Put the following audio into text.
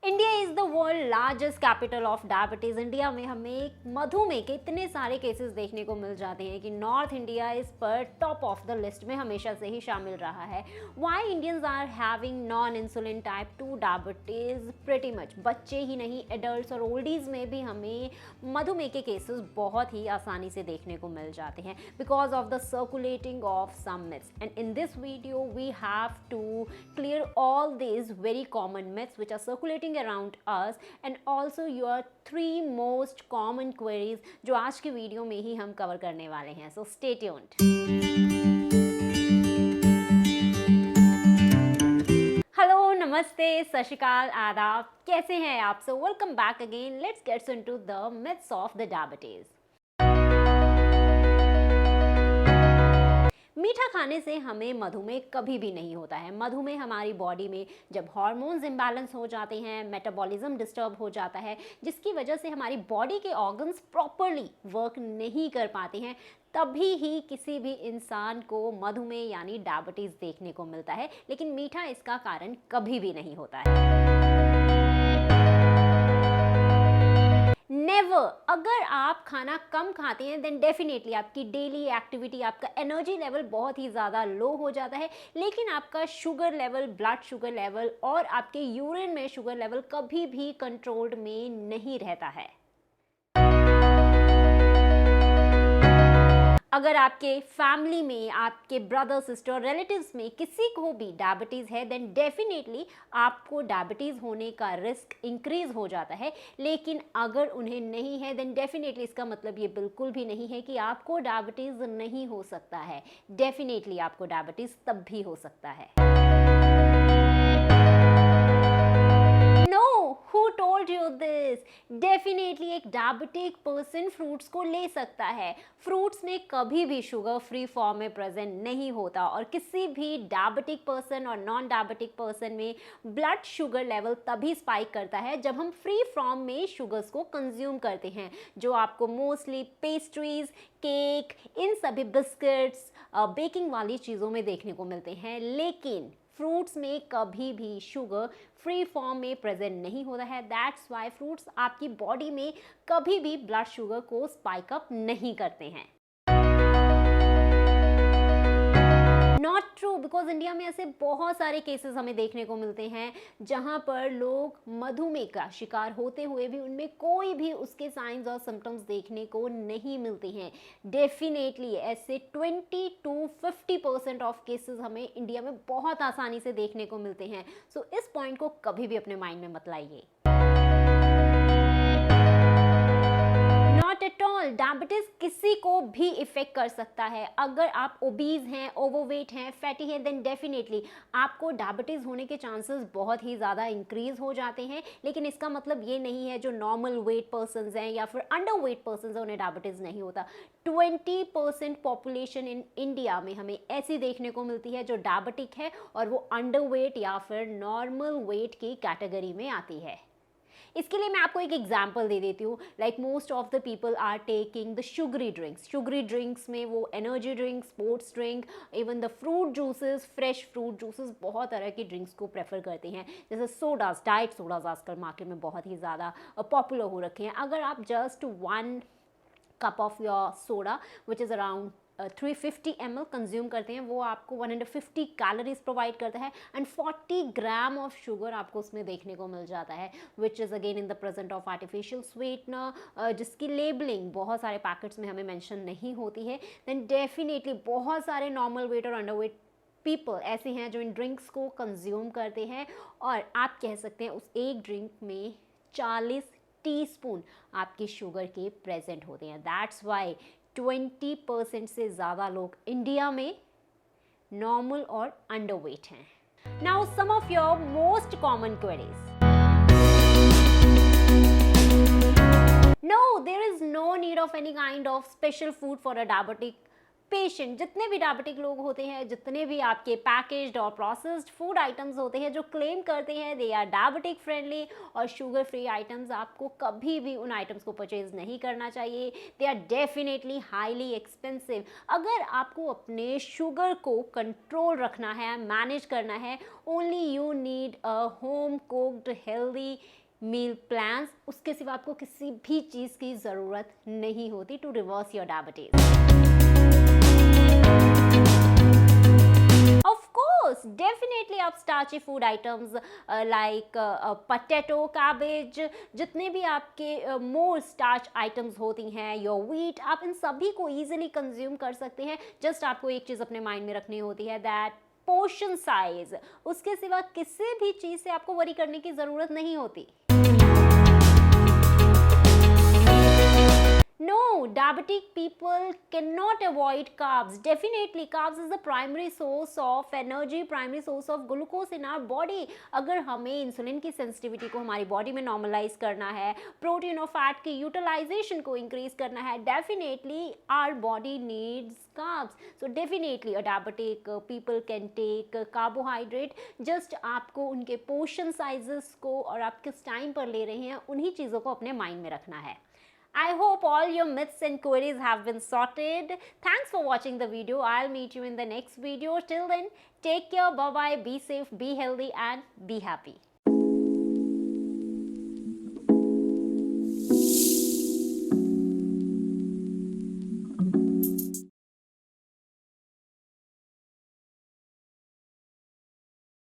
India is the world largest capital of diabetes. India में हमें मधुमेह के इतने सारे केसेस देखने को मिल जाते हैं कि नॉर्थ इंडिया इस पर टॉप ऑफ द लिस्ट में हमेशा से ही शामिल रहा है। Why Indians are having non insulin type 2 diabetes pretty much. बच्चे ही नहीं, एडल्ट्स और ओल्डीज़ में भी हमें मधुमेह के केसेस बहुत ही आसानी से देखने को मिल जाते हैं because of the circulating of some myths. And in this video we have to clear all these very common myths which are circulating around us and also your 3 most common queries जो आज के video में ही हम cover करने वाले हैं। So stay tuned. Hello, नमस्ते, सत श्री अकाल, आदाब, कैसे हैं आप? So welcome back again. Let's get into the myths of the diabetes. मीठा खाने से हमें मधुमेह कभी भी नहीं होता है। मधुमेह हमारी बॉडी में जब हार्मोन्स इम्बैलेंस हो जाते हैं, मेटाबॉलिज्म डिस्टर्ब हो जाता है, जिसकी वजह से हमारी बॉडी के ऑर्गन्स प्रॉपरली वर्क नहीं कर पाते हैं, तभी ही किसी भी इंसान को मधुमेह यानी डायबिटीज़ देखने को मिलता है। लेकिन मीठा इसका कारण कभी भी नहीं होता है। नेवर। अगर आप खाना कम खाते हैं देन डेफिनेटली आपकी डेली एक्टिविटी, आपका एनर्जी लेवल बहुत ही ज़्यादा लो हो जाता है, लेकिन आपका sugar level, blood sugar level और आपके यूरिन में शुगर लेवल कभी भी कंट्रोल्ड में नहीं रहता है। अगर आपके फैमिली में, आपके ब्रदर, सिस्टर, रिलेटिव्स में किसी को भी डायबिटीज़ है देन डेफिनेटली आपको डायबिटीज़ होने का रिस्क इंक्रीज़ हो जाता है। लेकिन अगर उन्हें नहीं है देन डेफिनेटली इसका मतलब ये बिल्कुल भी नहीं है कि आपको डायबिटीज़ नहीं हो सकता है। डेफिनेटली आपको डायबिटीज़ तब भी हो सकता है। Who told you this? Definitely एक डायबिटिक पर्सन फ्रूट्स को ले सकता है। फ्रूट्स में कभी भी शुगर फ्री फॉर्म में प्रेजेंट नहीं होता और किसी भी डायबिटिक पर्सन और नॉन डायबिटिक पर्सन में ब्लड शुगर लेवल तभी स्पाइक करता है जब हम फ्री फॉर्म में शुगर्स को कंज्यूम करते हैं, जो आपको मोस्टली पेस्ट्रीज, केक, इन सभी बिस्किट्स, बेकिंग वाली चीज़ों में देखने को मिलते हैं। लेकिन फ्रूट्स में कभी भी शुगर फ्री फॉर्म में प्रेजेंट नहीं होता है। दैट्स वाई फ्रूट्स आपकी बॉडी में कभी भी ब्लड शुगर को स्पाइक अप नहीं करते हैं। नॉट ट्रू, बिकॉज इंडिया में ऐसे बहुत सारे केसेस हमें देखने को मिलते हैं जहां पर लोग मधुमेह का शिकार होते हुए भी उनमें कोई भी उसके साइंस और सिम्टम्स देखने को नहीं मिलते हैं। डेफिनेटली ऐसे 20 to 50% ऑफ केसेस हमें इंडिया में बहुत आसानी से देखने को मिलते हैं। सो इस पॉइंट को कभी भी अपने माइंड में मत लाइए। नॉट एट ऑल, डायबिटीज किसी को भी इफेक्ट कर सकता है। अगर आप ओबीज हैं, ओवरवेट हैं, फैटी हैं देन डेफिनेटली आपको डायबिटीज होने के चांसेस बहुत ही ज़्यादा इंक्रीज हो जाते हैं। लेकिन इसका मतलब ये नहीं है जो नॉर्मल वेट पर्सनस हैं या फिर अंडर वेट पर्सनस हैं उन्हें डायबिटीज नहीं होता। 20% पॉपुलेशन इन इंडिया में हमें ऐसी देखने को मिलती है जो डायबिटिक है और वो अंडर वेट या फिर नॉर्मल वेट की कैटेगरी में आती है। इसके लिए मैं आपको एक एग्जाम्पल दे देती हूँ। Like most of the people are taking the sugary drinks. Sugary drinks में वो energy drink, sports drink, even the fruit juices, fresh fruit juices, बहुत तरह की ड्रिंक्स को प्रेफर करते हैं। जैसे सोडास, डाइट सोडास आजकल मार्केट में बहुत ही ज़्यादा पॉपुलर हो रखे हैं। अगर आप just 1 cup of your soda which is around 350 ml consume करते हैं, वो आपको 150 कैलोरीज प्रोवाइड करता है एंड 40 ग्राम ऑफ शुगर आपको उसमें देखने को मिल जाता है, which is again in the present of artificial sweetener, जिसकी लेबलिंग बहुत सारे पैकेट्स में हमें मेंशन नहीं होती है। देन डेफिनेटली बहुत सारे नॉर्मल वेट और अंडर वेट पीपल ऐसे हैं जो इन ड्रिंक्स को कंज्यूम करते हैं और आप कह सकते हैं उस एक ड्रिंक में 40 टीस्पून आपकी शुगर के प्रेजेंट होते हैं। दैट्स वाई 20% से ज़्यादा लोग इंडिया में नॉर्मल और अंडरवेट हैं। Now some of your most common queries. No, there is no need of any kind of special food for a diabetic patient, जितने भी डायबिटिक लोग होते हैं, जितने भी आपके पैकेज्ड और प्रोसेस्ड फूड आइटम्स होते हैं जो क्लेम करते हैं दे आर डायबिटिक फ्रेंडली और शुगर फ्री आइटम्स, आपको कभी भी उन आइटम्स को परचेज नहीं करना चाहिए। They are definitely highly expensive. अगर आपको अपने शुगर को कंट्रोल रखना है, मैनेज करना है, only you need a home cooked healthy meal plans. उसके सिवा आपको किसी भी चीज़ की ज़रूरत नहीं होती to reverse your diabetes. Of course, definitely आप starchy food items like potato, cabbage, जितने भी आपके more starch items होती हैं, your wheat, आप इन सभी को easily consume कर सकते हैं। Just आपको एक चीज़ अपने mind में रखनी होती है that पोर्शन साइज, उसके सिवा किसी भी चीज़ से आपको वरी करने की ज़रूरत नहीं होती। No, diabetic people cannot avoid carbs. Definitely, carbs is the primary source of energy, primary source of glucose in our body. अगर हमें इंसुलिन की सेंसिटिविटी को हमारी बॉडी में नॉर्मलाइज करना है, प्रोटीन और फैट की यूटिलाइजेशन को इंक्रीज करना है, definitely our body needs carbs. So definitely a diabetic people can take carbohydrate. Just आपको उनके पोर्शन साइजेस को और आप किस टाइम पर ले रहे हैं उन्हीं चीज़ों को अपने माइंड में रखना है। I hope all your myths and queries have been sorted. Thanks for watching the video. I'll meet you in the next video. Till then, take care, bye-bye, be safe, be healthy and be happy.